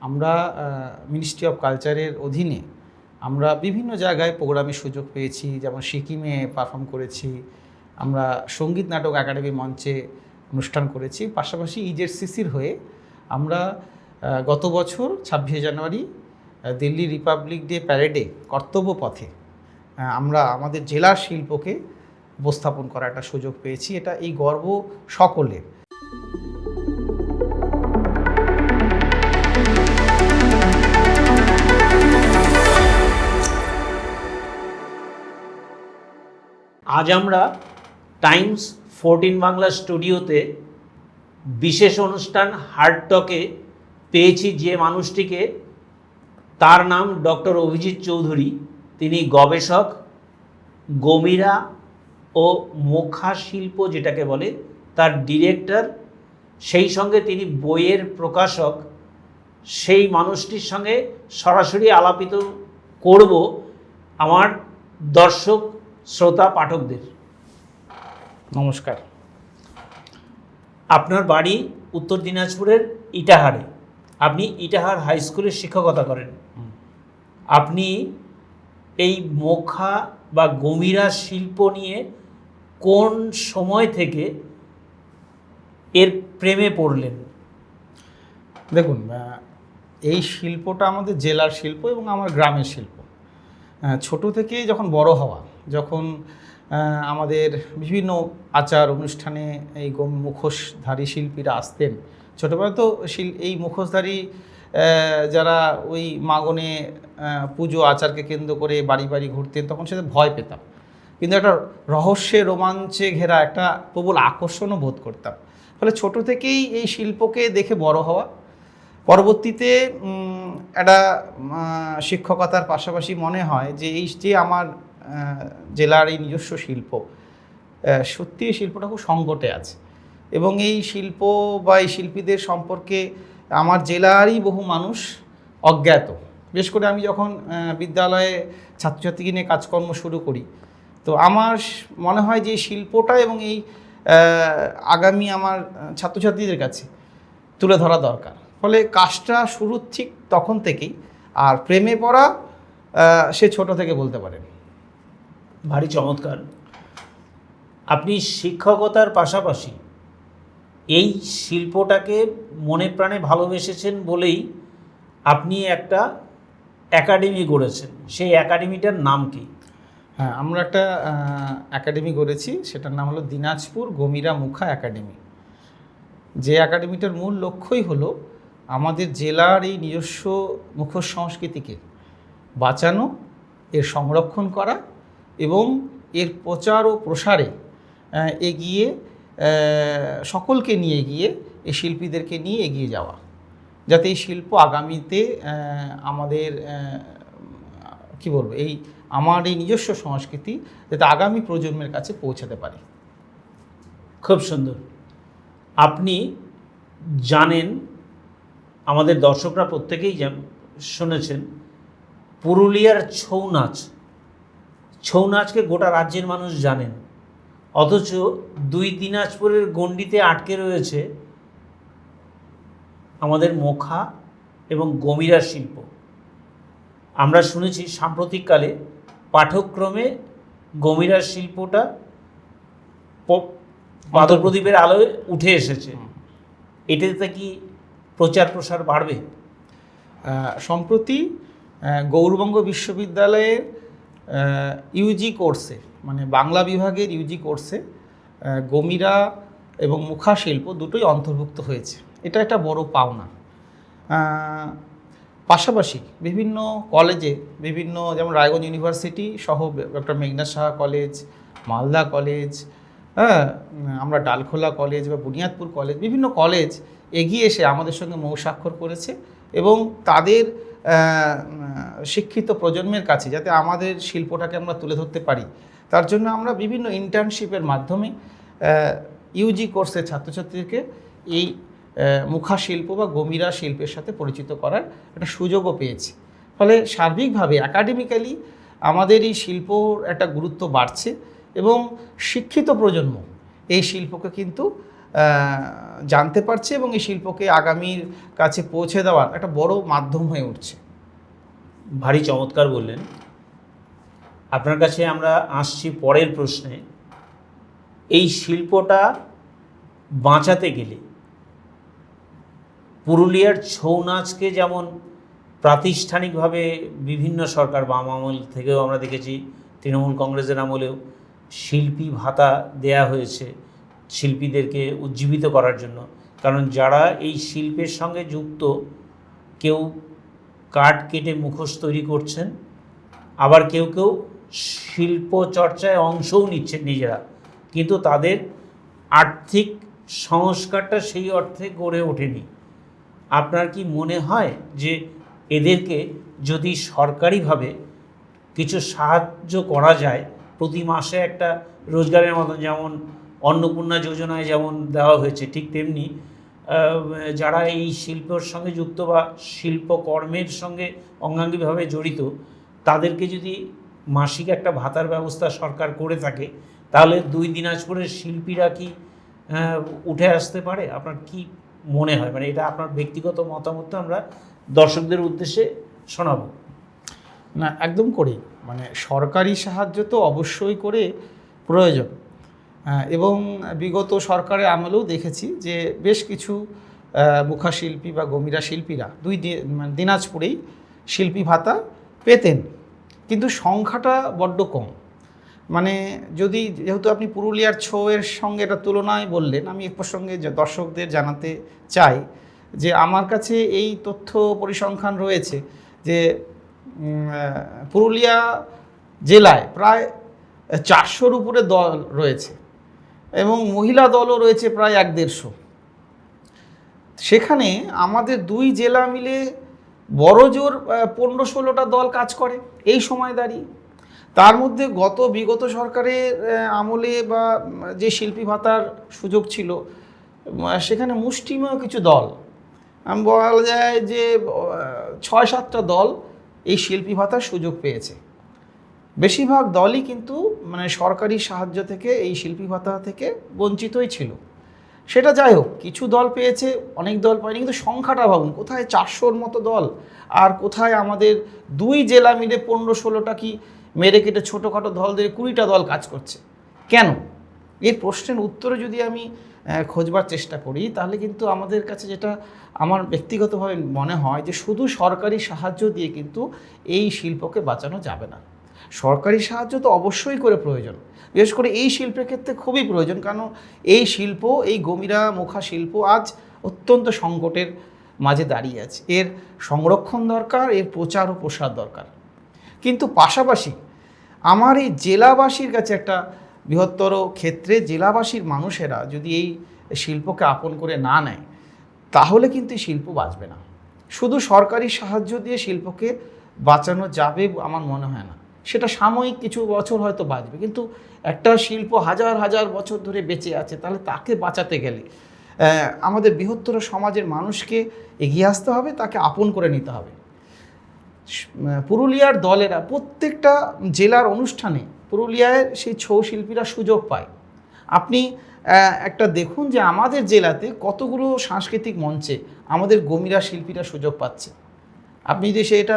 আমরা ministry of কালচারের অধীনে আমরা বিভিন্ন জায়গায় প্রোগ্রামের সুযোগ পেয়েছি, যেমন সিকিমে পারফর্ম করেছি, আমরা সঙ্গীত নাটক একাডেমি মঞ্চে অনুষ্ঠান করেছি। পাশাপাশি ইজেডসিসির হয়ে আমরা গত বছর 26শে জানুয়ারি দিল্লি রিপাবলিক ডে প্যারেডে কর্তব্য পথে আমরা আমাদের জেলার শিল্পকে উপস্থাপন করার একটা সুযোগ পেয়েছি। এটা এই গর্ব সকলের। আজ আমরা টাইমস 14 বাংলা স্টুডিওতে বিশেষ অনুষ্ঠান হার্ট টকে পেয়েছি যে মানুষটিকে, তার নাম ডক্টর অভিজিৎ চৌধুরী। তিনি গবেষক, গমিরা ও মুখা শিল্প যেটাকে বলে তার ডিরেক্টর, সেই সঙ্গে তিনি বইয়ের প্রকাশক। সেই মানুষটির সঙ্গে সরাসরি আলাপিত করব আমার দর্শক শ্রোতা পাঠকদের। নমস্কার। আপনার বাড়ি উত্তর দিনাজপুরের ইটাহারে, আপনি ইটাহার হাই স্কুলে শিক্ষকতা করেন। আপনি এই মুখা বা গমিরা শিল্প নিয়ে কোন সময় থেকে এর প্রেমে পড়লেন? দেখুন, এই শিল্পটা আমাদের জেলার শিল্প এবং আমার গ্রামের শিল্প। ছোট থেকে যখন বড় হওয়া, যখন আমাদের বিভিন্ন আচার অনুষ্ঠানে এই মুখোশধারী শিল্পীরা আসতেন, ছোটোবেলা তো এই মুখোশধারী যারা ওই মাগনে পুজো আচারকে কেন্দ্র করে বাড়ি বাড়ি ঘুরতেন, তখন সেটা ভয় পেতাম, কিন্তু একটা রহস্যে রোমাঞ্চে ঘেরা একটা প্রবল আকর্ষণও বোধ করতাম। ফলে ছোট থেকেই এই শিল্পকে দেখে বড় হওয়া। পরবর্তীতে একটা শিক্ষকতার পাশাপাশি মনে হয় যে এই যে আমার জেলার এই নিজস্ব শিল্প, সত্যি এই শিল্পটা খুব সংকটে আছে এবং এই শিল্প বা এই শিল্পীদের সম্পর্কে আমার জেলারই বহু মানুষ অজ্ঞাত। বিশেষ করে আমি যখন বিদ্যালয়ে ছাত্রছাত্রীকে নিয়ে কাজকর্ম শুরু করি, তো আমার মনে হয় যে এই শিল্পটা এবং এই আগামী আমার ছাত্রছাত্রীদের কাছে তুলে ধরা দরকার। ফলে কাজটা শুরু ঠিক তখন থেকেই। আর প্রেমে পড়া সে ছোট থেকে বলতে পারেন। ভারী চমৎকার। আপনি শিক্ষকতার পাশাপাশি এই শিল্পটাকে মনে প্রাণে ভালোবেসেছেন বলেই আপনি একটা একাডেমি গড়েছেন। সেই একাডেমিটার নাম কি? হ্যাঁ, আমরা একটা একাডেমি গড়েছি, সেটার নাম হলো দিনাজপুর গমিরা মুখা একাডেমি। যে একাডেমিটার মূল লক্ষ্যই হলো আমাদের জেলার এই নিজস্ব মুখোশ সংস্কৃতিকে বাঁচানো, এর সংরক্ষণ করা এবং এর প্রচার ও প্রসারে এগিয়ে সকলকে নিয়ে গিয়ে এই শিল্পীদেরকে নিয়ে এগিয়ে যাওয়া, যাতে এই শিল্প আগামীতে আমাদের কি বলবো, এই আমার এই নিজস্ব সংস্কৃতি যাতে আগামী প্রজন্মের কাছে পৌঁছাতে পারে। খুব সুন্দর। আপনি জানেন, আমাদের দর্শকরা প্রত্যেকেই শুনেছেন, পুরুলিয়ার ছৌ নাচকে গোটা রাজ্যের মানুষ জানেন, অথচ দুই দিনাজপুরের গণ্ডিতে আটকে রয়েছে আমাদের মুখা এবং গমিরা শিল্প। আমরা শুনেছি সাম্প্রতিককালে পাঠ্যক্রমে গমিরা শিল্পটা পদপ্রদীপের আলোয় উঠে এসেছে। এটাতে কি প্রচার প্রসার বাড়বে? সম্প্রতি গৌরবঙ্গ বিশ্ববিদ্যালয়ের ইউজি কোর্সে, মানে বাংলা বিভাগের ইউজি কোর্সে গমিরা এবং মুখা শিল্প দুটোই অন্তর্ভুক্ত হয়েছে। এটা একটা বড় পাওনা। পাশাপাশি বিভিন্ন কলেজে, বিভিন্ন যেমন রায়গঞ্জ ইউনিভার্সিটি সহ doctor Meghnad Saha college, Malda college, আমরা ডালখোলা কলেজ বা বুনিয়াদপুর কলেজ, বিভিন্ন কলেজ এগিয়ে এসে আমাদের সঙ্গে মৌস্বাক্ষর করেছে এবং তাদের শিক্ষিত প্রজন্মের কাছে যাতে আমাদের শিল্পটাকে আমরা তুলে ধরতে পারি, তার জন্য আমরা বিভিন্ন ইন্টার্নশিপের মাধ্যমে ইউজি কোর্সের ছাত্রছাত্রীদেরকে এই মুখা শিল্প বা গমিরা শিল্পের সাথে পরিচিত করার একটা সুযোগও পেয়েছি। ফলে সার্বিকভাবে একাডেমিক্যালি আমাদের এই শিল্পর একটা গুরুত্ব বাড়ছে এবং শিক্ষিত প্রজন্ম এই শিল্পকে কিন্তু জানতে পারছে এবং এই শিল্পকে আগামীর কাছে পৌঁছে দেওয়ার একটা বড় মাধ্যম হয়ে উঠছে। ভারী চমৎকার বললেন। আপনার কাছে আমরা আসছি পরের প্রশ্নে। এই শিল্পটা বাঁচাতে গেলে পুরুলিয়ার ছৌ নাচকে যেমন প্রাতিষ্ঠানিকভাবে বিভিন্ন সরকার, বাম আমল থেকেও আমরা দেখেছি, তৃণমূল কংগ্রেসের আমলেও শিল্পী ভাতা দেয়া হয়েছে শিল্পীদেরকে উজ্জীবিত করার জন্য। কারণ যারা এই শিল্পের সঙ্গে যুক্ত, কেউ কাঠ কেটে মুখোশ তৈরি করছেন, আবার কেউ কেউ শিল্প চর্চায় অংশও নিচ্ছেন নিজেরা, কিন্তু তাদের আর্থিক সংস্কারটা সেই অর্থে গড়ে ওঠেনি। আপনার কি মনে হয় যে এদেরকে যদি সরকারিভাবে কিছু সাহায্য করা যায়, প্রতি মাসে একটা রোজগারের মতন, যেমন অন্নপূর্ণা যোজনায় যেমন দেওয়া হয়েছে, ঠিক তেমনি যারা এই শিল্পের সঙ্গে যুক্ত বা শিল্পকর্মের সঙ্গে অঙ্গাঙ্গিভাবে জড়িত, তাদেরকে যদি মাসিক একটা ভাতার ব্যবস্থা সরকার করে থাকে, তাহলে দুই দিনাজপুরের শিল্পীরা কি উঠে আসতে পারে? আপনার কি মনে হয়? মানে এটা আপনার ব্যক্তিগত মতামত আমরা দর্শকদের উদ্দেশ্যে শোনাবো। না, একদম করি। মানে সরকারি সাহায্য তো অবশ্যই করে প্রয়োজন, এবং বিগত সরকারের আমলেও দেখেছি যে বেশ কিছু মুখাশিল্পী বা গমিরা শিল্পীরা মানে দিনাজপুরেই শিল্পী ভাতা পেতেন, কিন্তু সংখ্যাটা বড্ড কম। মানে যেহেতু আপনি পুরুলিয়ার ছৌয়ের সঙ্গে এটা তুলনায় বললেন, আমি এ প্রসঙ্গে দর্শকদের জানাতে চাই যে আমার কাছে এই তথ্য পরিসংখ্যান রয়েছে যে পুরুলিয়া জেলায় প্রায় 400-র উপরে দল রয়েছে এবং মহিলা দলও রয়েছে প্রায় 150। সেখানে আমাদের দুই জেলা মিলে বড় জোর 15-16টা দল কাজ করে এই সময় দাঁড়িয়ে। তার মধ্যে বিগত সরকারের আমলে বা যে শিল্পী ভাতার সুযোগ ছিল, সেখানে মুষ্টিমেয় কিছু দল, আমি বলা যায় যে 6-7টা দল এই শিল্পী ভাতার সুযোগ পেয়েছে। বেশিরভাগ দলই কিন্তু মানে সরকারি সাহায্য থেকে, এই শিল্পী ভাতা থেকে বঞ্চিতই ছিল। সেটা যাই হোক, কিছু দল পেয়েছে, অনেক দল পায়নি, কিন্তু সংখ্যাটা ভাবুন, কোথায় 400-র মতো দল, আর কোথায় আমাদের দুই জেলা মিলে 15-16টা কি মেরে কেটে ছোটোখাটো দলদের 20টা দল কাজ করছে কেন? এই প্রশ্নের উত্তরে যদি আমি খোঁজবার চেষ্টা করি, তাহলে কিন্তু আমাদের কাছে যেটা আমার ব্যক্তিগতভাবে মনে হয় যে শুধু সরকারি সাহায্য দিয়ে কিন্তু এই শিল্পকে বাঁচানো যাবে না। সরকারি সাহায্য তো অবশ্যই করে প্রয়োজন, বিশেষ করে এই শিল্পের ক্ষেত্রে খুবই প্রয়োজন। কারণ এই শিল্প, এই গমিরা মুখা শিল্প আজ অত্যন্ত সংকটের মাঝে দাঁড়িয়ে আছে। এর সংরক্ষণ দরকার, এর প্রচার ও প্রসার দরকার। কিন্তু পাশাপাশি আমার এই জেলাবাসীর কাছে একটা বৃহত্তর ক্ষেত্রে জেলাবাসীর মানুষেরা যদি এই শিল্পকে আপন করে না নেয়, তাহলে কিন্তু এই শিল্প বাঁচবে না। শুধু সরকারি সাহায্য দিয়ে শিল্পকে বাঁচানো যাবে আমার মনে হয় না। সেটা সাময়িক কিছু বছর হয়তো বাঁচবে, কিন্তু একটা শিল্প হাজার হাজার বছর ধরে বেঁচে আছে, তাহলে তাকে বাঁচাতে গেলে আমাদের বৃহত্তর সমাজের মানুষকে এগিয়ে আসতে হবে, তাকে আপন করে নিতে হবে। পুরুলিয়ার দলেরা প্রত্যেকটা জেলার অনুষ্ঠানে পুরুলিয়ায় সেই ছৌ শিল্পীরা সুযোগ পায়। আপনি একটা দেখুন যে আমাদের জেলাতে কতগুলো সাংস্কৃতিক মঞ্চে আমাদের গমিরা শিল্পীরা সুযোগ পাচ্ছে। আপনি যদি সেটা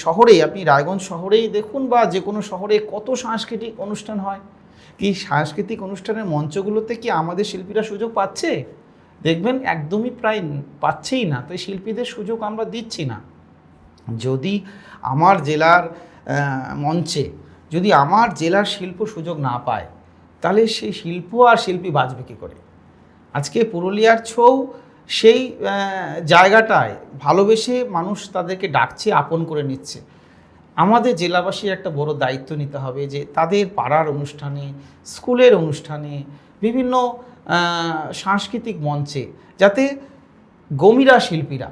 শহরেই, আপনি রায়গঞ্জ শহরেই দেখুন বা যে কোনো শহরে কত সাংস্কৃতিক অনুষ্ঠান হয়, কি সাংস্কৃতিক অনুষ্ঠানের মঞ্চগুলোতে কি আমাদের শিল্পীরা সুযোগ পাচ্ছে? দেখবেন একদমই প্রায় পাচ্ছেই না। তো এই শিল্পীদের সুযোগ আমরা দিচ্ছি না। যদি আমার জেলার মঞ্চে যদি আমার জেলার শিল্প সুযোগ না পায়, তাহলে সেই শিল্প আর শিল্পী বাঁচবে কী করে? আজকে পুরুলিয়ার ছৌ সেই জায়গাটায় ভালোবেসে মানুষ তাদেরকে ডাকছে, আপন করে নিচ্ছে। আমাদের জেলাবাসীর একটা বড় দায়িত্ব নিতে হবে যে তাদের পাড়ার অনুষ্ঠানে, স্কুলের অনুষ্ঠানে, বিভিন্ন সাংস্কৃতিক মঞ্চে যাতে গমিরা শিল্পীরা,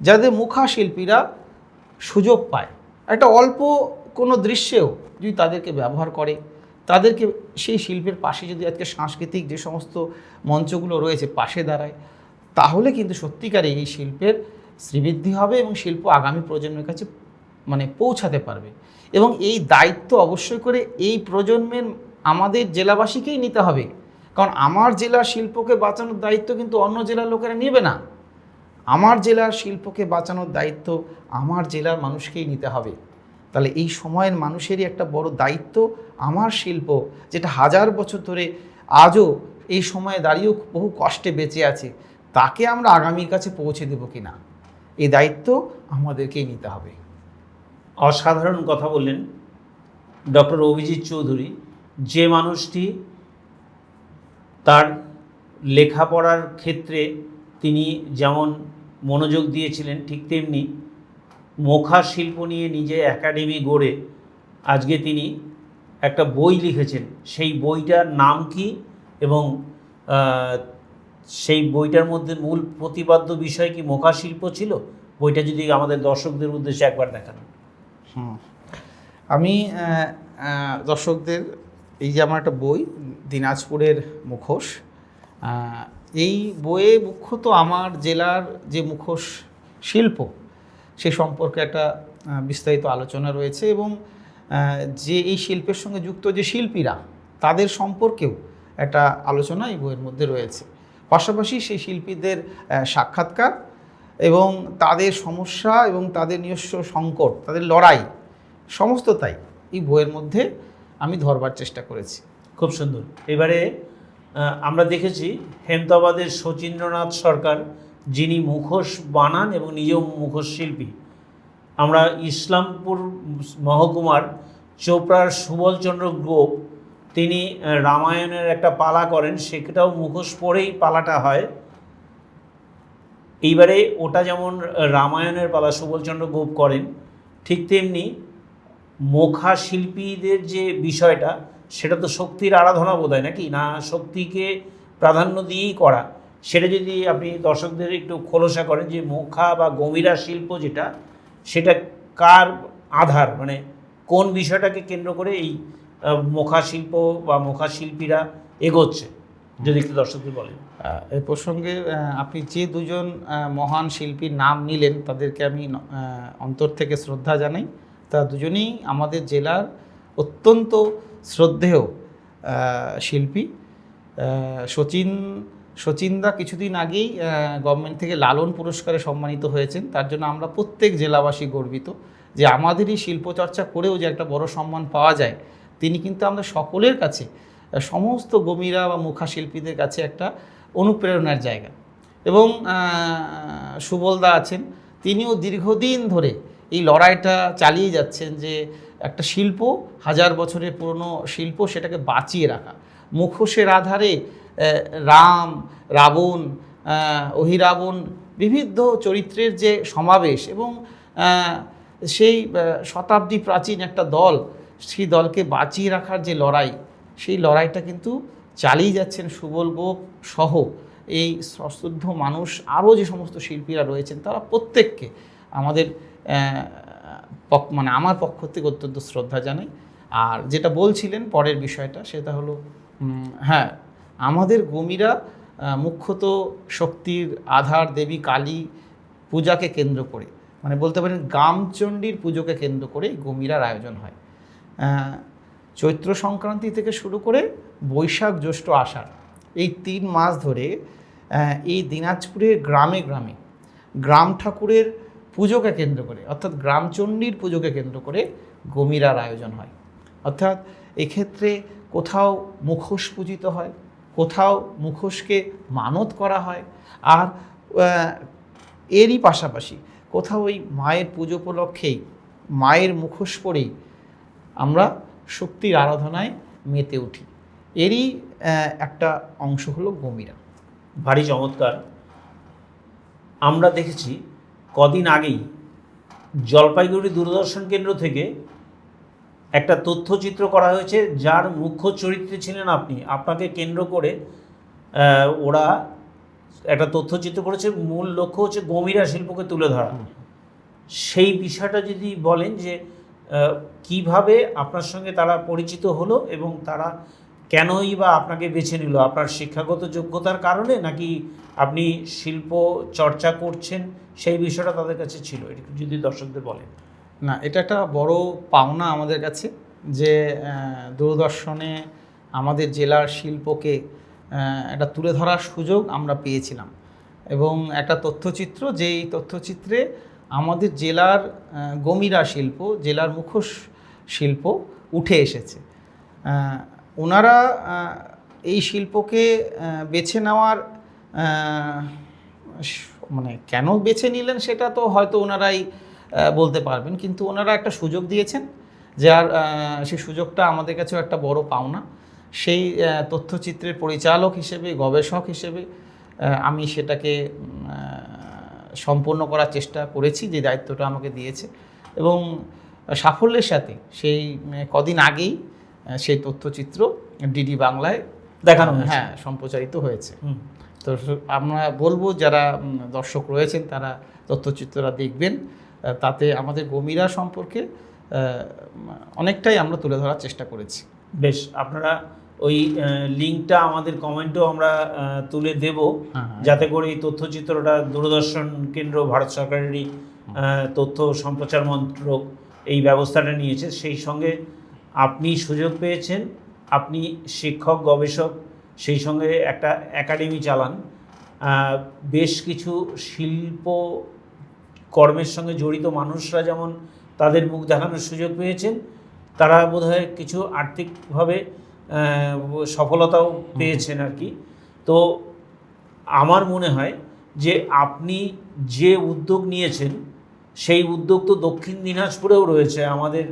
যাদের মুখা শিল্পীরা সুযোগ পায়, একটা অল্প কোনো দৃশ্যেও যদি তাদেরকে ব্যবহার করে, তাদেরকে সেই শিল্পের পাশে যদি আজকে সাংস্কৃতিক যে সমস্ত মঞ্চগুলো রয়েছে পাশে দাঁড়ায়, তাহলে কিন্তু সত্যিকারে এই শিল্পের শ্রীবৃদ্ধি হবে এবং শিল্প আগামী প্রজন্মের কাছে মানে পৌঁছাতে পারবে। এবং এই দায়িত্ব অবশ্যই করে এই প্রজন্মের আমাদের জেলাবাসীকেই নিতে হবে। কারণ আমার জেলার শিল্পকে বাঁচানোর দায়িত্ব কিন্তু অন্য জেলার লোকেরা নেবে না। আমার জেলার শিল্পকে বাঁচানোর দায়িত্ব আমার জেলার মানুষকেই নিতে হবে। তাহলে এই সময়ের মানুষেরই একটা বড় দায়িত্ব, আমার শিল্প যেটা হাজার বছর ধরে আজও এই সময়ে দাঁড়িয়েও বহু কষ্টে বেঁচে আছে, তাকে আমরা আগামীর কাছে পৌঁছে দেব কি না, এই দায়িত্ব আমাদেরকেই নিতে হবে। অসাধারণ কথা বললেন ডক্টর অভিজিৎ চৌধুরী, যে মানুষটি তার লেখাপড়ার ক্ষেত্রে তিনি যেমন মনোযোগ দিয়েছিলেন, ঠিক তেমনি মুখা শিল্প নিয়ে নিজে একাডেমি গড়ে আজকে তিনি একটা বই লিখেছেন। সেই বইটার নাম কি এবং সেই বইটার মধ্যে মূল প্রতিপাদ্য বিষয় কি মুখা শিল্প ছিল? বইটা যদি আমাদের দর্শকদের উদ্দেশ্যে একবার দেখান। আমি দর্শকদের, এই যে আমার একটা বই দিনাজপুরের মুখোশ, এই বইয়ে মুখ্যত আমার জেলার যে মুখোশ শিল্প সে সম্পর্কে একটা বিস্তারিত আলোচনা রয়েছে, এবং যে এই শিল্পের সঙ্গে যুক্ত যে শিল্পীরা তাদের সম্পর্কেও একটা আলোচনা এই বইয়ের মধ্যে রয়েছে। পাশাপাশি সেই শিল্পীদের সাক্ষাৎকার এবং তাদের সমস্যা এবং তাদের নিজস্ব সংকট, তাদের লড়াই, সমস্ত তাই এই বইয়ের মধ্যে আমি ধরবার চেষ্টা করেছি। খুব সুন্দর। এবারে আমরা দেখেছি হেমতাবাদের শচীন্দ্রনাথ সরকার, যিনি মুখোশ বানান এবং নিজেও মুখোশ শিল্পী। আমরা ইসলামপুর মহকুমার চোপড়ার সুবলচন্দ্র গোপ, তিনি রামায়ণের একটা পালা করেন, সেটাও মুখোশ পরেই পালাটা হয়। এইবারে ওটা যেমন রামায়ণের পালা সুবলচন্দ্র গোপ করেন, ঠিক তেমনি মুখা শিল্পীদের যে বিষয়টা, সেটা তো শক্তির আরাধনা বোধ হয় নাকি, না শক্তিকে প্রাধান্য দিয়েই করা, সেটা যদি আপনি দর্শকদের একটু খোলসা করেন যে মুখা বা গমিরা শিল্প যেটা, সেটা কার আধার, মানে কোন বিষয়টাকে কেন্দ্র করে এই মুখা শিল্প বা মুখা শিল্পীরা এগোচ্ছে, যদি একটু দর্শকদের বলেন। এই প্রসঙ্গে আপনি যে দুজন মহান শিল্পীর নাম নিলেন তাদেরকে আমি অন্তর থেকে শ্রদ্ধা জানাই। তারা দুজনেই আমাদের জেলার অত্যন্ত শ্রদ্ধেয় শিল্পী। শচীনদা কিছুদিন আগেই গভর্নমেন্ট থেকে লালন পুরস্কারে সম্মানিত হয়েছেন। তার জন্য আমরা প্রত্যেক জেলাবাসী গর্বিত যে আমাদেরই শিল্পচর্চা করেও যে একটা বড় সম্মান পাওয়া যায়। তিনি কিন্তু আমরা সকলের কাছে, সমস্ত গমিরা বা মুখা শিল্পীদের কাছে একটা অনুপ্রেরণার জায়গা। এবং সুবলদা আছেন, তিনিও দীর্ঘদিন ধরে এই লড়াইটা চালিয়ে যাচ্ছেন যে একটা শিল্প, হাজার বছরের পুরনো শিল্প, সেটাকে বাঁচিয়ে রাখা। মুখোশের আধারে রাম, রাবণ, অহিরাবণ, বিবিধ চরিত্রের যে সমাবেশ এবং সেই শতাব্দী প্রাচীন একটা দল, সেই দলকে বাঁচিয়ে রাখার যে লড়াই, সেই লড়াইটা কিন্তু চালিয়ে যাচ্ছেন সুবল গোপ সহ এই সশ্রদ্ধ মানুষ। আরও যে সমস্ত শিল্পীরা রয়েছেন তারা প্রত্যেককে আমাদের আমার পক্ষ থেকে অত্যন্ত শ্রদ্ধা জানাই। আর যেটা বলছিলেন পরের বিষয়টা, সেটা হলো হ্যাঁ, আমাদের গমিরা মুখ্যত শক্তির আধার দেবী কালী পূজাকে কেন্দ্র করে, মানে বলতে পারেন গামচণ্ডীর পুজোকে কেন্দ্র করে গমিরার আয়োজন হয়। চৈত্র সংক্রান্তি থেকে শুরু করে বৈশাখ, জ্যৈষ্ঠ, আষাঢ়, এই 3 মাস ধরে এই দিনাজপুরের গ্রামে গ্রামে গ্রাম ঠাকুরের পুজোকে কেন্দ্র করে, অর্থাৎ গ্রামচণ্ডীর পুজোকে কেন্দ্র করে গমিরার আয়োজন হয়। অর্থাৎ এক্ষেত্রে কোথাও মুখোশ পূজিত হয়, কোথাও মুখোশকে মানত করা হয়, আর এরই পাশাপাশি কোথাও ওই মায়ের পুজো উপলক্ষেই মায়ের মুখোশ পরেই আমরা শক্তির আরাধনায় মেতে উঠি। এরই একটা অংশ হলো গমিরা। ভারী চমৎকার। আমরা দেখেছি কদিন আগেই জলপাইগুড়ি দূরদর্শন কেন্দ্র থেকে একটা তথ্যচিত্র করা হয়েছে, যার মুখ্য চরিত্রে ছিলেন আপনি। আপনাকে কেন্দ্র করে ওরা একটা তথ্যচিত্র করেছে, মূল লক্ষ্য হচ্ছে গমিরা শিল্পকে তুলে ধরা। সেই বিষয়টা যদি বলেন যে কিভাবে আপনার সঙ্গে তারা পরিচিত হলো এবং তারা কেনই বা আপনাকে বেছে নিল, আপনার শিক্ষাগত যোগ্যতার কারণে নাকি আপনি শিল্প চর্চা করছেন, সেই বিষয়টা তাদের কাছে ছিল, এটা যদি দর্শকদের বলেন। না, এটা একটা বড় পাওনা আমাদের কাছে যে দূরদর্শনে আমাদের জেলার শিল্পকে একটা তুলে ধরার সুযোগ আমরা পেয়েছিলাম এবং একটা তথ্যচিত্র, যেই তথ্যচিত্রে আমাদের জেলার গমিরা শিল্প, জেলার মুখোশ শিল্প উঠে এসেছে। ওনারা এই শিল্পকে বেছে নেওয়ার মানে কেন বেছে নিলেন সেটা তো হয়তো ওনারাই বলতে পারবেন, কিন্তু ওনারা একটা সুযোগ দিয়েছেন, যার সেই সুযোগটা আমাদের কাছেও একটা বড় পাওনা। সেই তথ্যচিত্রের পরিচালক হিসেবে, গবেষক হিসেবে আমি সেটাকে সম্পন্ন করার চেষ্টা করেছি, যে দায়িত্বটা আমাকে দিয়েছে, এবং সাফল্যের সাথে সেই কদিন আগেই সেই তথ্যচিত্র ডিডি বাংলায় দেখানো হয়েছে। হ্যাঁ, সম্প্রচারিত হয়েছে। তো আমরা বলবো যারা দর্শক রয়েছেন তারা তথ্যচিত্রটা দেখবেন, তাতে আমাদের গমিরা সম্পর্কে অনেকটাই আমরা তুলে ধরার চেষ্টা করেছি। বেশ, আপনারা ওই লিঙ্কটা আমাদের কমেন্টেও আমরা তুলে দেব, যাতে করে এই তথ্যচিত্রটা দূরদর্শন কেন্দ্র, ভারত সরকারেরই তথ্য সম্প্রচার মন্ত্রক এই ব্যবস্থাটা নিয়েছে। সেই সঙ্গে আপনি সুযোগ পেয়েছেন, আপনি শিক্ষক, গবেষক, সেই সঙ্গে একটা একাডেমি চালান, বেশ কিছু শিল্প কর্মের সঙ্গে জড়িত মানুষরা যেমন তাদের মুখ দেখানোর সুযোগ পেয়েছেন, তারা বোধহয় কিছু আর্থিকভাবে সফলতাও পেয়েছেন আর কি। তো আমার মনে হয় যে আপনি যে উদ্যোগ নিয়েছেন সেই উদ্যোগ তো দক্ষিণ দিনাজপুরেও রয়েছে, আমাদের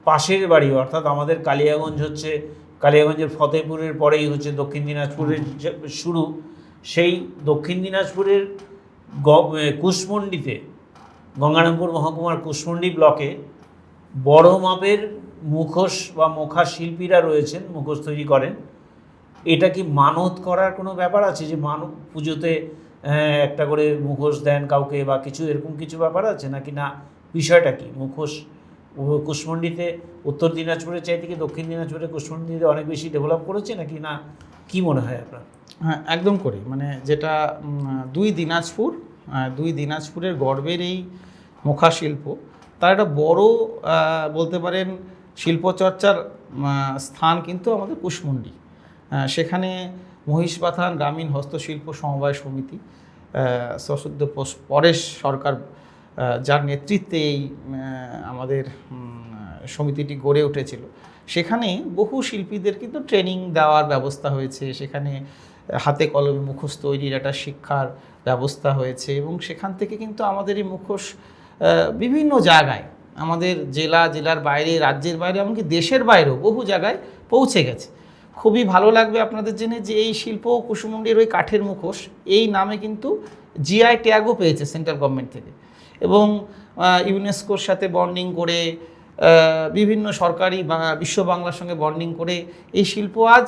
পাশের বাড়ি, অর্থাৎ আমাদের কালিয়াগঞ্জ হচ্ছে, কালিয়াগঞ্জের ফতেপুরের পরেই হচ্ছে দক্ষিণ দিনাজপুরের শুরু। সেই দক্ষিণ দিনাজপুরের কুশমন্ডিতে, গঙ্গারামপুর মহকুমার কুশমন্ডি ব্লকে বড় মাপের মুখোশ বা মুখা শিল্পীরা রয়েছেন, মুখোশ তৈরি করেন। এটা কি মানত করার কোনো ব্যাপার আছে, যে পুজোতে একটা করে মুখোশ দেন কাউকে বা কিছু, এরকম কিছু ব্যাপার আছে নাকি? না, বিষয়টা কি? মুখোশ কুশমন্ডিতে উত্তর দিনাজপুরের চাইতে কি দক্ষিণ দিনাজপুরের কুশমন্ডিতে অনেক বেশি ডেভেলপ করেছে নাকি, না কি মনে হয় আপনার? হ্যাঁ, একদম করি। মানে যেটা দুই দিনাজপুরের গর্বের এই মুখা শিল্প, তার একটা বড় বলতে পারেন শিল্পচর্চার স্থান কিন্তু আমাদের কুশমন্ডি। সেখানে মহিষবাথান গ্রামীণ হস্তশিল্প সমবায় সমিতি, সশ্রদ্ধ পরেশ সরকার যার নেতৃত্বে এই আমাদের সমিতিটি গড়ে উঠেছিল, সেখানে বহু শিল্পীদের কিন্তু ট্রেনিং দেওয়ার ব্যবস্থা হয়েছে, সেখানে হাতে কলমে মুখোশ তৈরির একটা শিক্ষার ব্যবস্থা হয়েছে, এবং সেখান থেকে কিন্তু আমাদের এই মুখোশ বিভিন্ন জায়গায়, আমাদের জেলার বাইরে, রাজ্যের বাইরে, এমনকি দেশের বাইরেও বহু জায়গায় পৌঁছে গেছে। খুবই ভালো লাগবে আপনাদের জেনে যে এই শিল্প, কুশমন্ডির ওই কাঠের মুখোশ, এই নামে কিন্তু জিআই ট্যাগও পেয়েছে সেন্ট্রাল গভর্নমেন্ট থেকে, এবং ইউনেস্কোর সাথে বন্ডিং করে, বিভিন্ন সরকারি বা বিশ্ব বাংলার সঙ্গে বন্ডিং করে এই শিল্প আজ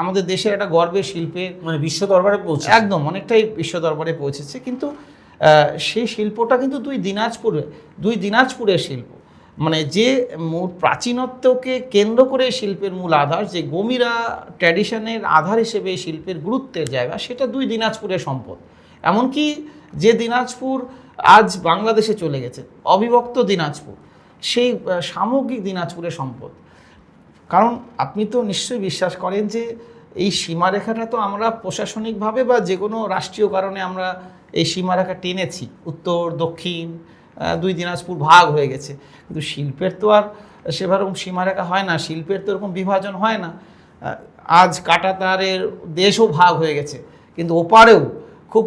আমাদের দেশের একটা গর্বের শিল্পের, মানে বিশ্ব দরবারে পৌঁছে, একদম অনেকটাই বিশ্ব দরবারে পৌঁছেছে। কিন্তু সেই শিল্পটা কিন্তু দুই দিনাজপুরের শিল্প, মানে যে মূল প্রাচীনত্বকে কেন্দ্র করে শিল্পের মূল আধার, যে গমিরা ট্র্যাডিশনের আধার হিসেবে এই শিল্পের গুরুত্বের জায়গা, সেটা দুই দিনাজপুরের সম্পদ। এমনকি যে দিনাজপুর আজ বাংলাদেশে চলে গেছে, অবিভক্ত দিনাজপুর, সেই সামগ্রিক দিনাজপুরের সম্পদ। কারণ আপনি তো নিশ্চয়ই বিশ্বাস করেন যে এই সীমারেখাটা তো আমরা প্রশাসনিকভাবে বা যে কোনো রাষ্ট্রীয় কারণে আমরা এই সীমারেখা টেনেছি, উত্তর দক্ষিণ দুই দিনাজপুর ভাগ হয়ে গেছে, কিন্তু শিল্পের তো আর সেরকম সীমারেখা হয় না, শিল্পের তো এরকম বিভাজন হয় না। আজ কাঁটাতারের দেশও ভাগ হয়ে গেছে, কিন্তু ওপারেও খুব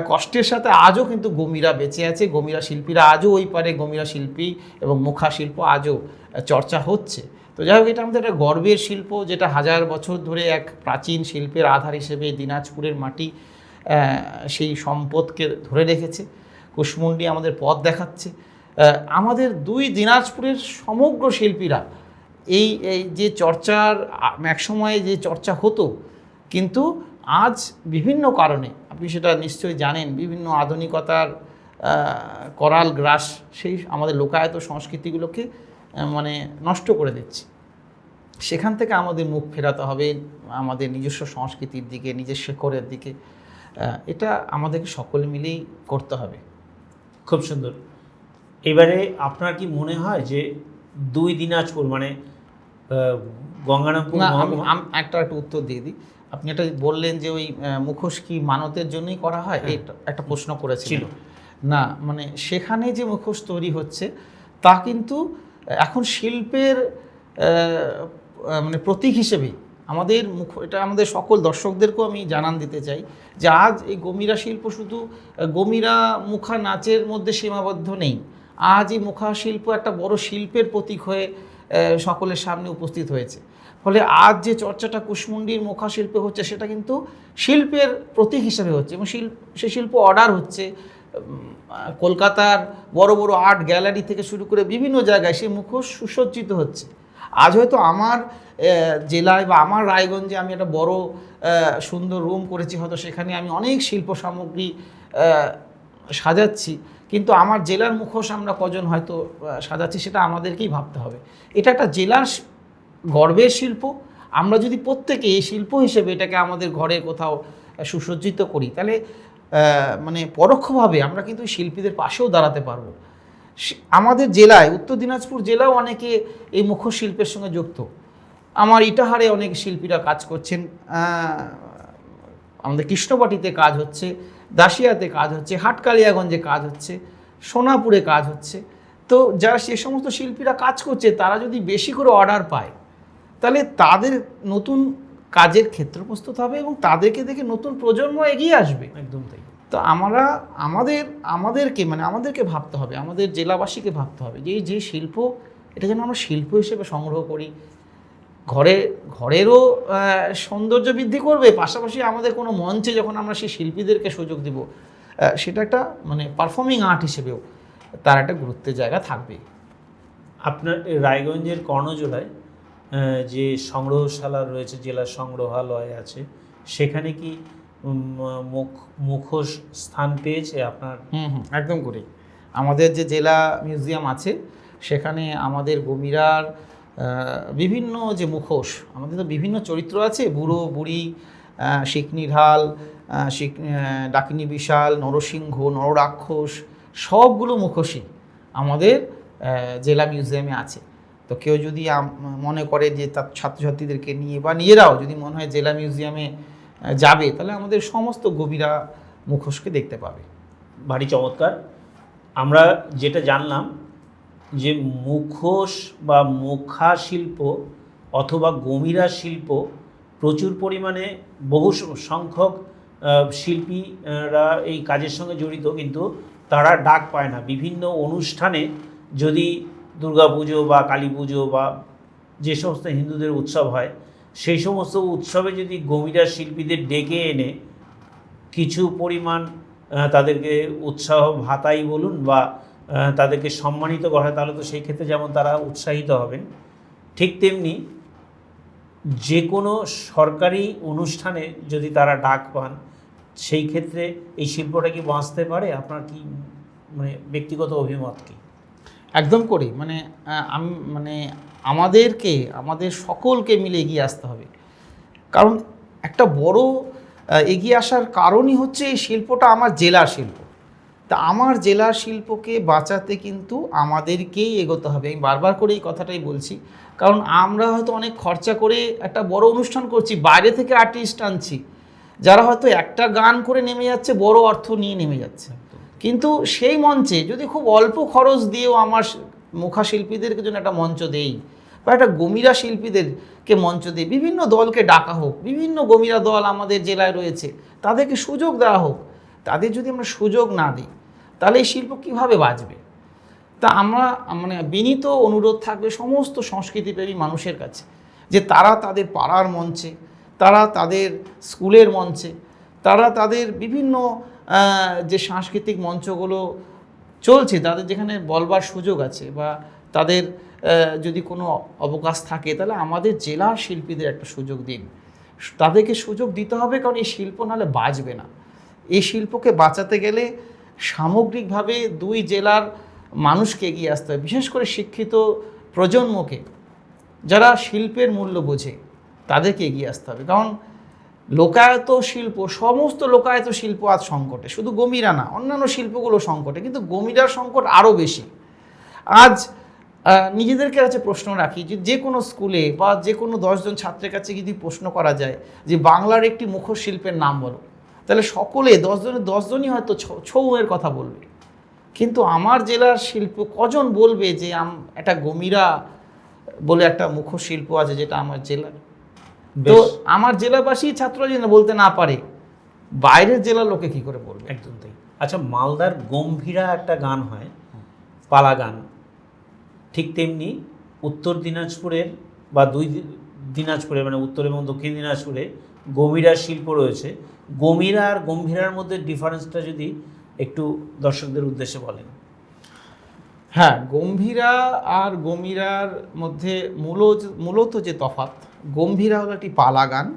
কষ্টের সাথে আজও কিন্তু গমিরা বেঁচে আছে, গমিরা শিল্পীরা আজও ওই পারে, গমিরা শিল্পী এবং মুখা শিল্প আজও চর্চা হচ্ছে। তো যাই হোক, এটা আমাদের একটা গর্বের শিল্প, যেটা হাজার বছর ধরে এক প্রাচীন শিল্পের আধার হিসেবে দিনাজপুরের মাটি সেই সম্পদকে ধরে রেখেছে। কুশমন্ডি আমাদের পথ দেখাচ্ছে। আমাদের দুই দিনাজপুরের সমগ্র শিল্পীরা এই যে চর্চার একসময় যে চর্চা হতো, কিন্তু আজ বিভিন্ন কারণে, আপনি সেটা নিশ্চয়ই জানেন, বিভিন্ন আধুনিকতার করাল গ্রাস সেই আমাদের লোকায়ত সংস্কৃতিগুলোকে মানে নষ্ট করে দিচ্ছে। সেখান থেকে আমাদের মুখ ফেরাতে হবে আমাদের নিজস্ব সংস্কৃতির দিকে, নিজের শেকড়ের দিকে। এটা আমাদেরকে সকলে মিলেই করতে হবে। খুব সুন্দর। এবারে আপনার কি মনে হয় যে দুই দিনাজপুর মানে গঙ্গারামপুর, একটা উত্তর দিয়ে দিই। আপনি এটা বললেন যে ওই মুখোশ কি মানতের জন্যই করা হয়, এই একটা প্রশ্ন করেছিল না, মানে সেখানে যে মুখোশ তৈরি হচ্ছে তা কিন্তু এখন শিল্পের মানে প্রতীক হিসেবেই আমাদের এটা আমাদের সকল দর্শকদেরকেও আমি জানান দিতে চাই যে আজ এই গমিরা শিল্প শুধু গমিরা মুখা নাচের মধ্যে সীমাবদ্ধ নেই। আজ এই মুখা শিল্প একটা বড় শিল্পের প্রতীক হয়ে সকলের সামনে উপস্থিত হয়েছে। ফলে আজ যে চর্চাটা কুশমুন্ডির মুখা শিল্পে হচ্ছে সেটা কিন্তু শিল্পের প্রতীক হিসেবে হচ্ছে এবং সেই শিল্প অর্ডার হচ্ছে কলকাতার বড় বড় আর্ট গ্যালারি থেকে শুরু করে বিভিন্ন জায়গায় সেই মুখোশ সুসজ্জিত হচ্ছে। আজ হয়তো আমার জেলায় বা আমার রায়গঞ্জে আমি একটা বড় সুন্দর রুম করেছি, হয়তো সেখানে আমি অনেক শিল্প সামগ্রী সাজাচ্ছি, কিন্তু আমার জেলার মুখোশ আমরা কজন হয়তো সাজাচ্ছি সেটা আমাদেরকেই ভাবতে হবে। এটা একটা জেলার গর্বের শিল্প। আমরা যদি প্রত্যেকে এই শিল্প হিসেবে এটাকে আমাদের ঘরে কোথাও সুসজ্জিত করি তাহলে মানে পরোক্ষভাবে আমরা কিন্তু শিল্পীদের পাশেও দাঁড়াতে পারবো। আমাদের জেলায় উত্তর দিনাজপুর জেলাও অনেকে এই মুখোশ শিল্পের সঙ্গে যুক্ত। আমার ইটাহারে অনেক শিল্পীরা কাজ করছেন, আমাদের কৃষ্ণবাটিতে কাজ হচ্ছে, দাসিয়াতে কাজ হচ্ছে, হাটকালিয়াগঞ্জে কাজ হচ্ছে, সোনাপুরে কাজ হচ্ছে। তো যারা সে সমস্ত শিল্পীরা কাজ করছে তারা যদি বেশি করে অর্ডার পায় তাহলে তাদের নতুন কাজের ক্ষেত্র প্রস্তুত হবে এবং তাদেরকে দেখে নতুন প্রজন্ম এগিয়ে আসবে। একদম তাই। তো আমাদেরকে ভাবতে হবে, আমাদের জেলাবাসীকে ভাবতে হবে যে এই যে শিল্প এটা যেন আমরা শিল্প হিসেবে সংগ্রহ করি, ঘরেরও সৌন্দর্য বৃদ্ধি করবে, পাশাপাশি আমাদের কোনো মঞ্চে যখন আমরা সেই শিল্পীদেরকে সুযোগ দিব সেটা একটা মানে পারফর্মিং আর্ট হিসেবেও তার একটা গুরুত্বের জায়গা থাকবে। আপনার রায়গঞ্জের কর্ণজোড়ায় যে সংগ্রহশালা রয়েছে, জেলা সংগ্রহালয় আছে, সেখানে কি মুখোশ স্থান পেয়েছে আপনার? একদম করে আমাদের যে জেলা মিউজিয়াম আছে সেখানে আমাদের গমিরার বিভিন্ন যে মুখোশ, আমাদের তো বিভিন্ন চরিত্র আছে, বুড়ো বুড়ি, শিকনি ঢাল, ডাকিনী বিশাল, নরসিংহ, নররাক্ষস, সবগুলো মুখোশই আমাদের জেলা মিউজিয়ামে আছে। তো কেউ যদি মনে করে যে তার ছাত্রছাত্রীদেরকে নিয়ে বা নিজেরাও যদি মনে হয় জেলা মিউজিয়ামে যাবে তাহলে আমাদের সমস্ত গভীরা মুখোশকে দেখতে পাবে। ভারী চমৎকার। আমরা যেটা জানলাম যে মুখোশ বা মুখা শিল্প অথবা গমিরা শিল্প প্রচুর পরিমাণে বহু সংখ্যক শিল্পীরা এই কাজের সঙ্গে জড়িত, কিন্তু তারা ডাক পায় না। বিভিন্ন অনুষ্ঠানে যদি দুর্গাপুজো বা কালী পুজো বা যে সমস্ত হিন্দুদের উৎসব হয় সেই সমস্ত উৎসবে যদি গমিরা শিল্পীদের ডেকে এনে কিছু পরিমাণ তাদেরকে উৎসাহ ভাতাই বলুন বা তাদেরকে সম্মানিত করা হয় তাহলে তো সেই ক্ষেত্রে যেমন তারা উৎসাহিত হবেন, ঠিক তেমনি যে কোনো সরকারি অনুষ্ঠানে যদি তারা ডাক পান সেই ক্ষেত্রে এই শিল্পটা কি বাঁচতে পারে? আপনার কি মানে ব্যক্তিগত অভিমত কি? একদম করি, আমাদের সকলকে মিলে এগিয়ে আসতে হবে। কারণ একটা বড় এগিয়ে আসার কারণই হচ্ছে এই শিল্পটা আমার জেলার শিল্প। তা আমার জেলার শিল্পকে বাঁচাতে কিন্তু আমাদেরকেই এগোতে হবে। আমি বারবার করে এই কথাটাই বলছি, কারণ আমরা হয়তো অনেক খরচা করে একটা বড় অনুষ্ঠান করছি, বাইরে থেকে আর্টিস্ট আনছি যারা হয়তো একটা গান করে নেমে যাচ্ছে, বড় অর্থ নিয়ে নেমে যাচ্ছে। কিন্তু সেই মঞ্চে যদি খুব অল্প খরচ দিয়েও আমার মুখা শিল্পীদেরকে জন্য একটা মঞ্চ দেই বা একটা গমিরা শিল্পীদেরকে মঞ্চ দিই, বিভিন্ন দলকে ডাকা হোক, বিভিন্ন গমিরা দল আমাদের জেলায় রয়েছে, তাদেরকে সুযোগ দেওয়া হোক। তাদের যদি আমরা সুযোগ না দিই তাহলে এই শিল্প কীভাবে বাঁচবে? তা আমরা বিনীত অনুরোধ থাকবে সমস্ত সংস্কৃতিপ্রেমী মানুষের কাছে যে তারা তাদের পাড়ার মঞ্চে, তারা তাদের স্কুলের মঞ্চে, তারা তাদের বিভিন্ন যে সাংস্কৃতিক মঞ্চগুলো চলছে তাদের যেখানে বলবার সুযোগ আছে বা তাদের যদি কোনো অবকাশ থাকে তাহলে আমাদের জেলার শিল্পীদের একটা সুযোগ দিন। তাদেরকে সুযোগ দিতে হবে, কারণ এই শিল্প নাহলে বাঁচবে না। এই শিল্পকে বাঁচাতে গেলে সামগ্রিকভাবে দুই জেলার মানুষকে এগিয়ে আসতে হবে, বিশেষ করে শিক্ষিত প্রজন্মকে যারা শিল্পের মূল্য বোঝে তাদেরকে এগিয়ে আসতে হবে। কারণ লোকায়ত শিল্প, সমস্ত লোকায়ত শিল্প আজ সংকটে, শুধু গমিরা না, অন্যান্য শিল্পগুলো সংকটে, কিন্তু গমিরার সংকট আরও বেশি। আজ নিজেদেরকে কাছে প্রশ্ন রাখি যে যে কোনো স্কুলে বা যে কোনো 10 জন ছাত্রের কাছে যদি প্রশ্ন করা যায় যে বাংলার একটি মুখশিল্পের নাম বলো, তাহলে সকলে 10 জনের 10 জনই হয়তো ছৌয়ের কথা বলবে। কিন্তু আমার জেলার শিল্প কজন বলবে যে একটা গমিরা বলে একটা মুখশিল্প আছে যেটা আমার জেলার? তো আমার জেলাবাসী ছাত্ররা যেন বলতে না পারে, বাইরের জেলার লোকে কি করে বলবে? একদম তাই। আচ্ছা, মালদার গম্ভীরা একটা গান হয়, পালা গান, ঠিক তেমনি উত্তর দিনাজপুরের বা দিনাজপুরে মানে উত্তর এবং দক্ষিণ দিনাজপুরে গমিরা শিল্প রয়েছে। গমিরা আর গম্ভীরার মধ্যে ডিফারেন্সটা যদি একটু দর্শকদের উদ্দেশ্যে বলেন। হ্যাঁ, গম্ভীরা আর গমিরার মধ্যে মূলত যে তফাৎ, গম্ভীরা হলো একটি পালা গান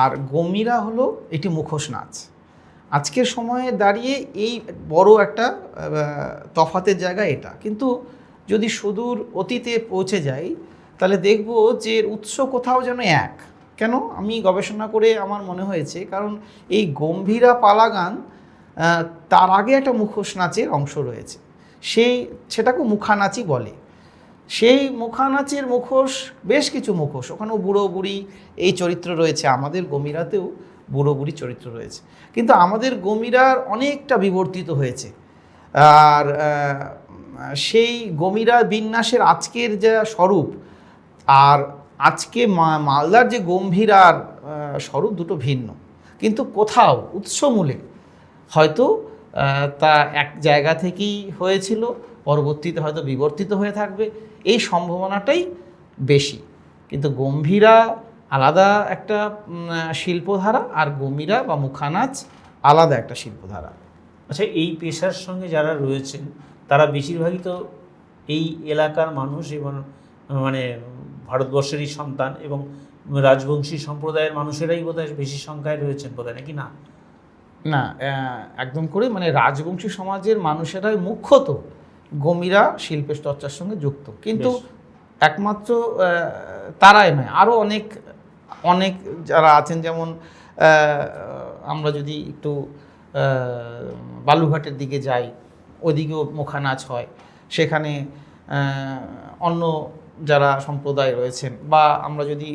আর গমিরা হলো এটি মুখোশ নাচ। আজকের সময়ে দাঁড়িয়ে এই বড় একটা তফাতের জায়গা এটা। কিন্তু যদি সুদূর অতীতে পৌঁছে যাই তাহলে দেখব যে এর উৎস কোথাও যেন এক। কেন? আমি গবেষণা করে আমার মনে হয়েছে, কারণ এই গম্ভীরা পালা গান তার আগে একটা মুখোশ নাচের অংশ রয়েছে, সেটাকে মুখানাচই বলে। সেই মুখানাচের মুখোশ, বেশ কিছু মুখোশ, ওখানেও বুড়ো বুড়ি এই চরিত্র রয়েছে, আমাদের গমিরাতেও বুড়ো বুড়ি চরিত্র রয়েছে। কিন্তু আমাদের গমিরার অনেকটা বিবর্তিত হয়েছে। আর সেই গমিরা বিন্যাসের আজকের যে স্বরূপ আর আজকে মালদার যে গম্ভীরার স্বরূপ দুটো ভিন্ন। কিন্তু কোথাও উৎসমূলে হয়তো তা এক জায়গা থেকেই হয়েছিল, পরবর্তীতে হয়তো বিবর্তিত হয়ে থাকবে, এই সম্ভাবনাটাই বেশি। কিন্তু গম্ভীরা আলাদা একটা শিল্পধারা আর গমিরা বা মুখানাচ আলাদা একটা শিল্পধারা। আচ্ছা, এই পেশার সঙ্গে যারা রয়েছেন তারা বেশিরভাগই তো এই এলাকার মানুষ এবং মানে ভারতবর্ষেরই সন্তান এবং রাজবংশী সম্প্রদায়ের মানুষেরাই বোধহয় বেশি সংখ্যায় রয়েছেন বোধহয়, নাকি না? না, একদম করে মানে রাজবংশী সমাজের মানুষেরাই মুখ্যত গমিরা শিল্পের চর্চার সঙ্গে যুক্ত। কিন্তু একমাত্র তারাই নয়, আরও অনেক যারা আছেন, যেমন আমরা যদি একটু বালুঘাটের দিকে যাই, ওদিকেও মুখানাচ হয়, সেখানে অন্য যারা সম্প্রদায় রয়েছেন, বা আমরা যদি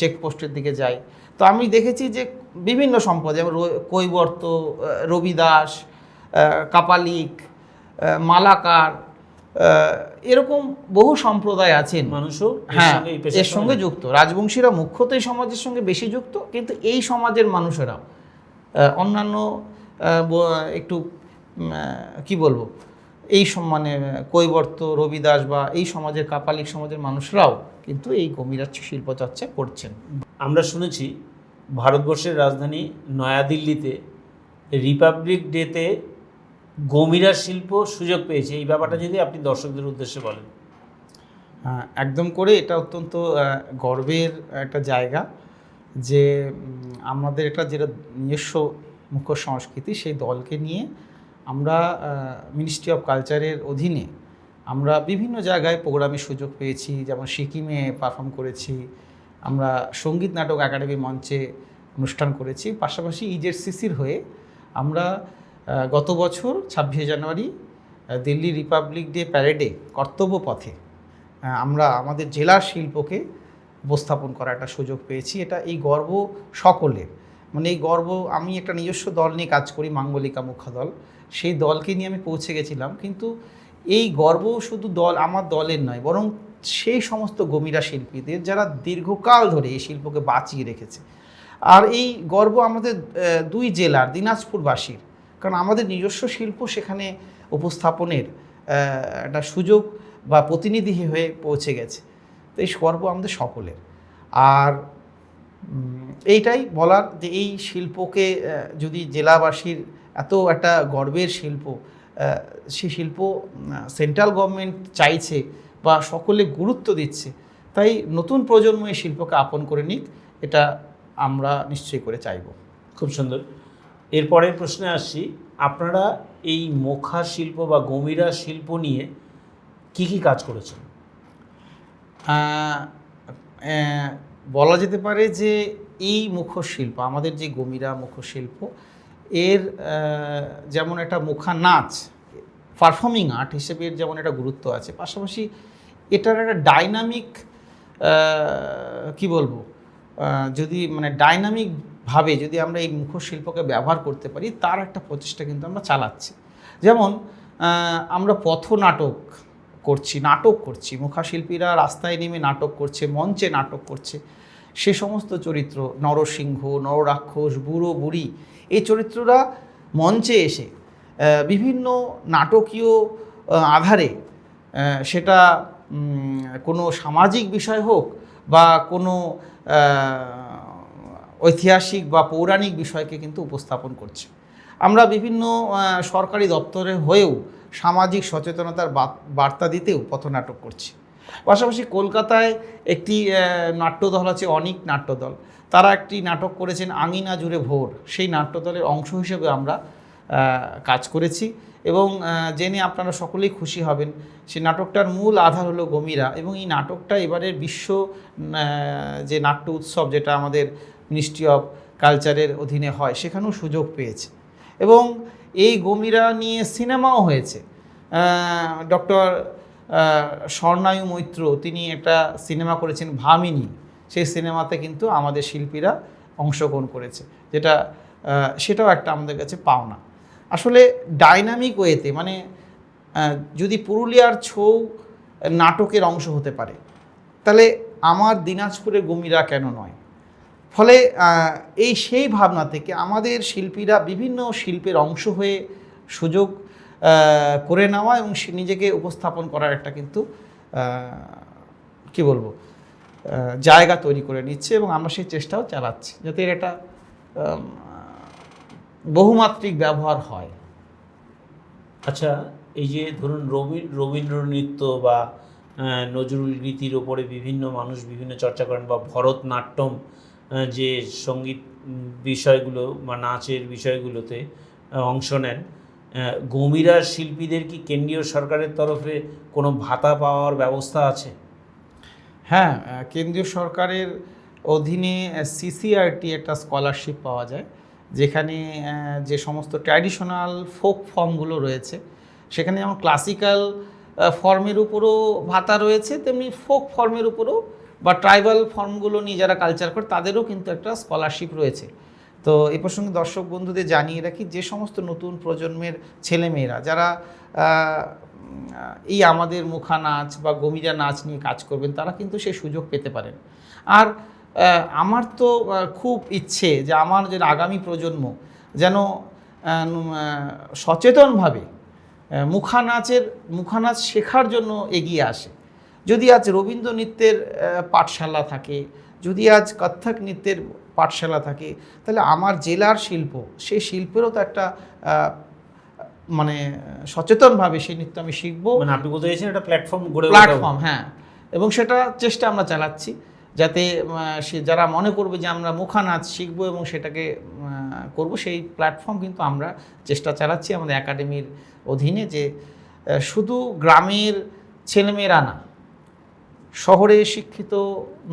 চেকপোস্টের দিকে যাই, তো আমি দেখেছি যে বিভিন্ন সম্প্রদায়, যেমন কৈবর্ত, রবিদাস, কাপালিক, মালাকার, এরকম বহু সম্প্রদায় আছেন, মানুষও হ্যাঁ এর সঙ্গে যুক্ত। রাজবংশীরা মুখ্যত এই সমাজের সঙ্গে বেশি যুক্ত, কিন্তু এই সমাজের মানুষেরাও অন্যান্য একটু কি বলবো, এই মানে কৈবর্ত, রবিদাস বা এই সমাজের কাপালিক সমাজের মানুষরাও কিন্তু এই গমিরা শিল্পচর্চা করছেন। আমরা শুনেছি ভারতবর্ষের রাজধানী নয়াদিল্লিতে রিপাবলিক ডেতে গমিরা শিল্প সুযোগ পেয়েছে, এই ব্যাপারটা যদি আপনি দর্শকদের উদ্দেশ্যে বলেন। একদম করে, এটা অত্যন্ত গর্বের একটা জায়গা যে আমাদের একটা যেটা নিজস্ব মুখ্য সংস্কৃতি, সেই দলকে নিয়ে আমরা মিনিস্ট্রি অফ কালচারের অধীনে আমরা বিভিন্ন জায়গায় প্রোগ্রামের সুযোগ পেয়েছি। যেমন সিকিমে পারফর্ম করেছি, আমরা সঙ্গীত নাটক একাডেমি মঞ্চে অনুষ্ঠান করেছি। পাশাপাশি ইজেডসিসির হয়ে আমরা গত বছর 26 জানুয়ারি দিল্লি রিপাবলিক ডে প্যারেডে কর্তব্য পথে আমরা আমাদের জেলার শিল্পকে উপস্থাপন করার একটা সুযোগ পেয়েছি। এই গর্ব সকলের, মানে এই গর্ব, আমি একটা নিজস্ব দল নিয়ে কাজ করি, মাঙ্গলিকা মুখ্য দল, সেই দলকে নিয়ে আমি পৌঁছে গেছিলাম। কিন্তু এই গর্ব শুধু আমার দলের নয়, বরং সেই সমস্ত গমিরা শিল্পীদের যারা দীর্ঘকাল ধরে এই শিল্পকে বাঁচিয়ে রেখেছে। আর এই গর্ব আমাদের দুই জেলার দিনাজপুরবাসীর, কারণ আমাদের নিজস্ব শিল্প সেখানে উপস্থাপনের একটা সুযোগ বা প্রতিনিধি হয়ে পৌঁছে গেছে। তো এই গর্ব আমাদের সকলের। আর এইটাই বলার যে এই শিল্পকে যদি জেলাবাসীর এত একটা গর্বের শিল্প, সেই শিল্প সেন্ট্রাল গভর্নমেন্ট চাইছে বা সকলে গুরুত্ব দিচ্ছে, তাই নতুন প্রজন্ম এই শিল্পকে আপন করে নিক, এটা আমরা নিশ্চয়ই করে চাইব। খুব সুন্দর। এরপরের প্রশ্নে আসছি, আপনারা এই মুখা শিল্প বা গমিরা শিল্প নিয়ে কি কি কাজ করেছেন? বলা যেতে পারে যে এই মুখশিল্প, আমাদের যে গমিরা মুখশিল্প, এর যেমন একটা মুখা নাচ পারফর্মিং আর্ট হিসেবে যেমন একটা গুরুত্ব আছে, পাশাপাশি এটার একটা ডাইনামিক কি বলবো, যদি মানে ডাইনামিকভাবে যদি আমরা এই মুখশিল্পকে ব্যবহার করতে পারি, তার একটা প্রচেষ্টা কিন্তু আমরা চালাচ্ছি। যেমন আমরা পথনাটক করছি, মুখাশিল্পীরা রাস্তায় নেমে নাটক করছে, মঞ্চে নাটক করছে। সে সমস্ত চরিত্র, নরসিংহ, নররাক্ষস, বুড়ো বুড়ি, এই চরিত্ররা মঞ্চে এসে বিভিন্ন নাটকীয় আধারে, সেটা কোনো সামাজিক বিষয় হোক বা কোনো ঐতিহাসিক বা পৌরাণিক বিষয়কে কিন্তু উপস্থাপন করছে। আমরা বিভিন্ন সরকারি দপ্তরে হয়েও সামাজিক সচেতনতার বার্তা দিতেও পথনাটক করছি। পাশাপাশি কলকাতায় একটি নাট্যদল আছে, অনিক নাট্যদল, তারা একটি নাটক করেছেন আঙিনা জুড়ে ভোর। সেই নাট্যদলের অংশ হিসেবে আমরা কাজ করেছি এবং জেনে আপনারা সকলেই খুশি হবেন। সেই নাটকটার মূল আধার হলো গমিরা, এবং এই নাটকটা এবারের বিশ্ব যে নাট্য উৎসব, যেটা আমাদের মিনিস্ট্রি অফ কালচারের অধীনে হয়, সেখানেও সুযোগ পেয়েছে এবং এই গমিরা নিয়ে সিনেমাও হয়েছে। ডক্টর স্বর্ণায়ু মৈত্র তিনি একটা সিনেমা করেছেন ভামিনী, সেই সিনেমাতে কিন্তু আমাদের শিল্পীরা অংশগ্রহণ করেছে, সেটাও একটা আমাদের কাছে পাওনা। আসলে ডাইনামিক ওয়েতে, মানে যদি পুরুলিয়ার ছৌ নাটকের অংশ হতে পারে, তাহলে আমার দিনাজপুরের গমিরা কেন নয়? ফলে সেই ভাবনা থেকে আমাদের শিল্পীরা বিভিন্ন শিল্পের অংশ হয়ে সুযোগ করে নেওয়া এবং নিজেকে উপস্থাপন করার একটা কিন্তু কি বলবো জায়গা তৈরি করে নিচ্ছে, এবং আমরা সেই চেষ্টাও চালাচ্ছি যাতে এর একটা বহুমাত্রিক ব্যবহার হয়। আচ্ছা, এই যে ধরুন রবীন্দ্র নৃত্য বা নজরুল গীতির ওপরে বিভিন্ন মানুষ বিভিন্ন চর্চা করেন, বা ভরতনাট্যম যে সঙ্গীত বিষয়গুলো বা নাচের বিষয়গুলোতে অংশ নেন, গমিরার শিল্পীদের কি কেন্দ্রীয় সরকারের তরফে কোনো ভাতা পাওয়ার ব্যবস্থা আছে? হ্যাঁ, কেন্দ্রীয় সরকারের অধীনে সিসিআরটি একটা স্কলারশিপ পাওয়া যায়, যেখানে যে সমস্ত ট্র্যাডিশনাল ফোক ফর্মগুলো রয়েছে, সেখানে যেমন ক্লাসিক্যাল ফর্মের উপরও ভাতা রয়েছে, তেমনি ফোক ফর্মের উপরও বা ট্রাইবাল ফর্মগুলো নিয়ে যারা কালচার করে তাদেরও কিন্তু একটা স্কলারশিপ রয়েছে। তো এই প্রসঙ্গে দর্শক বন্ধুদের জানিয়ে রাখি, যে সমস্ত নতুন প্রজন্মের ছেলেমেয়েরা যারা এই আমাদের মুখা নাচ বা গমিরা নাচ নিয়ে কাজ করবেন, তারা কিন্তু সেই সুযোগ পেতে পারেন। আর আমার তো খুব ইচ্ছে যে আমার যে আগামী প্রজন্ম যেন সচেতনভাবে মুখা নাচ শেখার জন্য এগিয়ে আসে। যদি আজ রবীন্দ্র নৃত্যের পাঠশালা থাকে, যদি আজ কত্থক নৃত্যের পাঠশালা থাকে, তাহলে আমার জেলার শিল্প, সেই শিল্পেরও তো একটা মানে সচেতনভাবে সেই নৃত্য আমি শিখবো। মানে আপনি বলতে চাইছেন একটা প্ল্যাটফর্ম, হ্যাঁ, এবং সেটা চেষ্টা আমরা চালাচ্ছি, যাতে সে যারা মনে করবে যে আমরা মুখা নাচ শিখবো এবং সেটাকে করব, সেই প্ল্যাটফর্ম কিন্তু আমরা চেষ্টা চালাচ্ছি আমাদের একাডেমির অধীনে, যে শুধু গ্রামের ছেলেমেয়েরা না, শহরে শিক্ষিত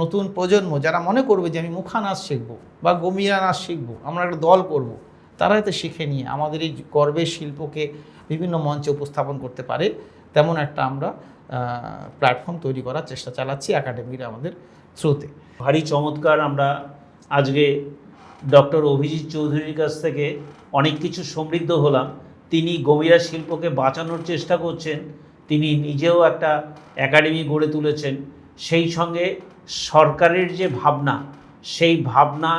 নতুন প্রজন্ম যারা মনে করবে যে আমি মুখা নাচ শিখবো বা গমিরা নাচ শিখবো, আমরা একটা দল করব, তারা এতে শিখে নিয়ে আমাদের এই গর্বের শিল্পকে বিভিন্ন মঞ্চে উপস্থাপন করতে পারে, তেমন একটা আমরা প্ল্যাটফর্ম তৈরি করার চেষ্টা চালাচ্ছি একাডেমির আমাদের থ্রুতে। ভারী চমৎকার। আমরা আজকে ডক্টর অভিজিৎ চৌধুরীর কাছ থেকে অনেক কিছু সমৃদ্ধ হলাম। তিনি গমিরা শিল্পকে বাঁচানোর চেষ্টা করছেন, তিনি নিজেও একটা একাডেমি গড়ে তুলেছেন, সেই সঙ্গে সরকারের যে ভাবনা, সেই ভাবনা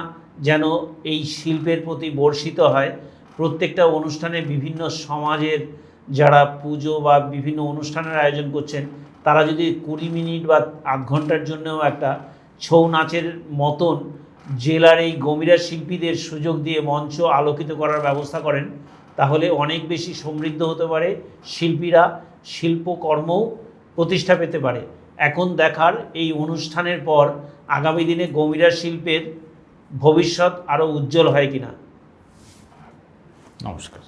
যেন এই শিল্পের প্রতি বর্ষিত হয়। প্রত্যেকটা অনুষ্ঠানে বিভিন্ন সমাজের যারা পুজো বা বিভিন্ন অনুষ্ঠানের আয়োজন করছেন, তারা যদি 20 মিনিট বা আধ ঘন্টার জন্যও একটা ছৌ নাচের মতন জেলার এই গমিরা শিল্পীদের সুযোগ দিয়ে মঞ্চ আলোকিত করার ব্যবস্থা করেন, তাহলে অনেক বেশি সমৃদ্ধ হতে পারে, শিল্পীরা শিল্পকর্মও প্রতিষ্ঠা পেতে পারে। এখন দেখার এই অনুষ্ঠানের পর আগামী দিনে গমিরা শিল্পের ভবিষ্যৎ আরও উজ্জ্বল হয় কিনা। নমস্কার।